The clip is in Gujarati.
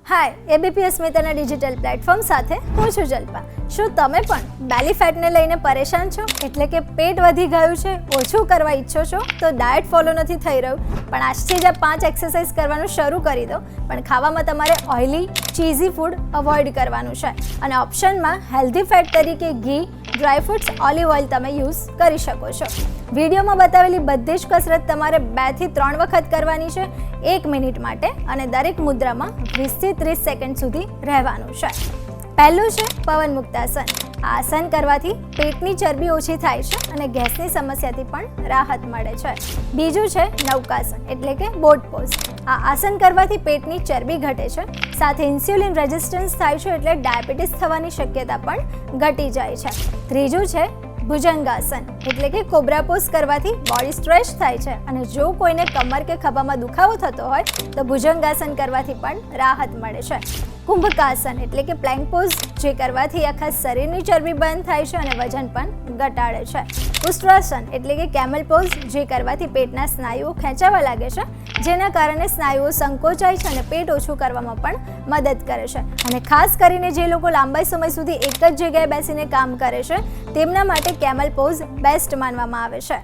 હાય, એબીપી અસ્મિતાના ડિજિટલ પ્લેટફોર્મ સાથે હું છું જલ્પા. શું તમે પણ બેલી ફેટને લઈને પરેશાન છો? એટલે કે પેટ વધી ગયું છે, ઓછું કરવા ઈચ્છો છો તો ડાયટ ફોલો નથી થઈ રહ્યું, પણ આજથી જ આ 5 એક્સરસાઇઝ કરવાનું શરૂ કરી દો. પણ ખાવામાં તમારે ઓઇલી, ચીઝી ફૂડ અવોઇડ કરવાનું છે અને ઓપ્શનમાં હેલ્ધી ફેટ તરીકે ઘી, ડ્રાયફ્રૂટ્સ, ઓલિવ ઓઇલ તમે યુઝ કરી શકો છો. વિડીયોમાં બતાવેલી બધી જ કસરત તમારે 2 થી 3 વખત કરવાની છે 1 મિનિટ માટે અને દરેક મુદ્રામાં 20 થી 30 સેકન્ડ સુધી રહેવાનું છે. પહેલું છે પવન મુક્તાસન. આ આસન કરવાથી પેટની ચરબી ઓછી થાય છે અને ગેસની સમસ્યાથી પણ રાહત મળે છે. બીજું છે નૌકાસન એટલે કે બોટ પોઝ. આ આસન કરવાથી પેટની ચરબી ઘટે છે, સાથે ઇન્સ્યુલિન રેઝિસ્ટન્સ થાય છે એટલે ડાયાબિટીસ થવાની શક્યતા પણ ઘટી જાય છે. ત્રીજું છે ભુજંગાસન એટલે કે કોબ્રા પોઝ કરવાથી બોડી સ્ટ્રેચ થાય છે અને જો કોઈને કમર કે ખભામાં દુખાવો થતો હોય તો ભુજંગાસન કરવાથી પણ રાહત મળે છે. કુંભકાસન એટલે કે પ્લેન્ક પોઝ, જે કરવાથી આખા શરીરની ચરબી બંધ થાય છે અને વજન પણ ઘટાડે છે. ઉષ્ટ્રાસન એટલે કે કેમલ પોઝ, જે કરવાથી પેટના સ્નાયુઓ ખેંચાવા લાગે છે, જેના કારણે સ્નાયુઓ સંકોચાય છે અને પેટ ઓછું કરવામાં પણ મદદ કરે છે. અને ખાસ કરીને જે લોકો લાંબા સમય સુધી એક જ જગ્યાએ બેસીને કામ કરે છે તેમના માટે કેમલ પોઝ બેસ્ટ માનવામાં આવે છે.